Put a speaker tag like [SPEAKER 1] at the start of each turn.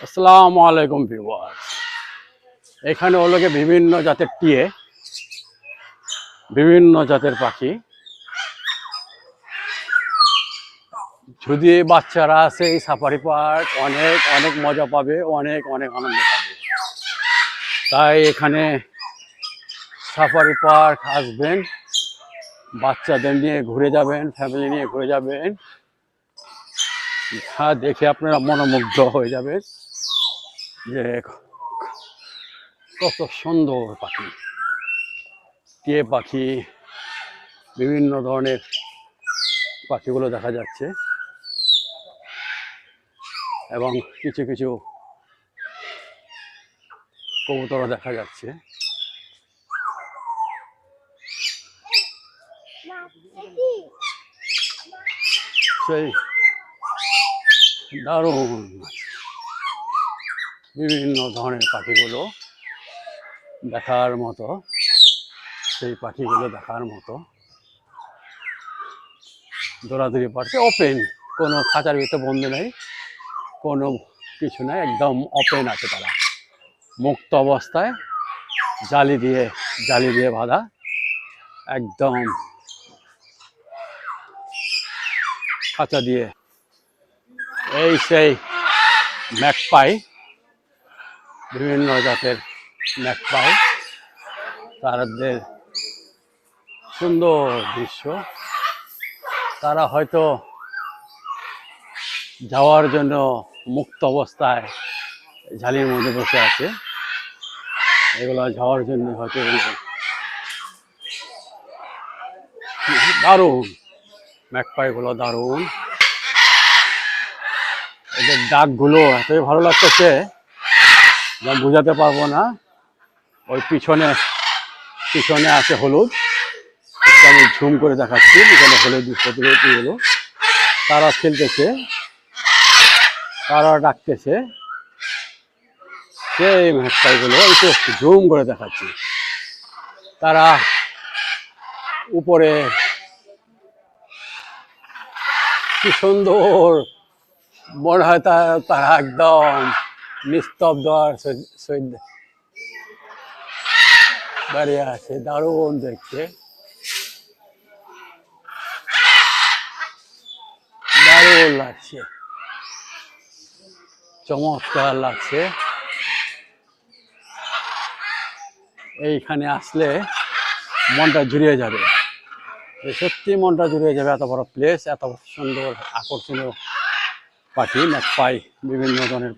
[SPEAKER 1] আসসালামু আলাইকুম ভিউয়ার্স। এখানে হলো গিয়ে বিভিন্ন জাতের টিয়ে, বিভিন্ন জাতের পাখি। যদি বাচ্চারা আছে এই সাফারি পার্ক অনেক অনেক মজা পাবে, অনেক অনেক আনন্দ পাবে। তাই এখানে সাফারি পার্ক আসবেন, বাচ্চাদের নিয়ে ঘুরে যাবেন, ফ্যামিলি নিয়ে ঘুরে যাবেন। হ্যাঁ, দেখে আপনারা মনোমুগ্ধ হয়ে যাবেন যে কত সুন্দর পাখি, টিয়ে পাখি, বিভিন্ন ধরনের পাখিগুলো দেখা যাচ্ছে এবং কিছু কিছু কবুতরও দেখা যাচ্ছে। সেই দারুণ বিভিন্ন ধরনের পাখিগুলো দেখার মতো, সেই পাখিগুলো দেখার মতো। দৌড়াদৌড়ি পাচ্ছে, ওপেন, কোনো খাঁচার ভিতরে বন্ধ নেই, কোনো কিছু নাই, একদম ওপেন আছে তারা, মুক্ত অবস্থায়, জালি দিয়ে বাঁধা, একদম খাঁচা দিয়ে। এই সেই ম্যাকপাই, বিভিন্ন জাতের ম্যাকপাই, তাদের সুন্দর দৃশ্য। তারা হয়তো যাওয়ার জন্য মুক্ত অবস্থায় ঝালির মধ্যে বসে আছে, এগুলো যাওয়ার জন্য হয়তো। দারুণ ম্যাকপাইগুলো, দারুণ। এদের ডাকগুলো এতই ভালো লাগতেছে, যা বোঝাতে পারবো না। ওই পিছনে আছে হলুদ, আমি ঝুম করে দেখাচ্ছি, এখানে হলুদ হলো। তারা খেলতেছে, তারা ডাকতেছে, সেই ম্যাকপাইগুলো একটু ঝুম করে দেখাচ্ছি। তারা উপরে কি সুন্দর, মনে হয় তারা একদম নিস্তব্ধ আর দাঁড়িয়ে আছে, দারুণ দেখতে, দারুণ লাগছে, চমৎকার লাগছে। এইখানে আসলে মনটা জুড়িয়ে যাবে, সত্যি মনটা জুড়িয়ে যাবে। এত বড় প্লেস, এত সুন্দর আকর্ষণীয় পাখি, ম্যাকপাই, বিভিন্ন ধরনের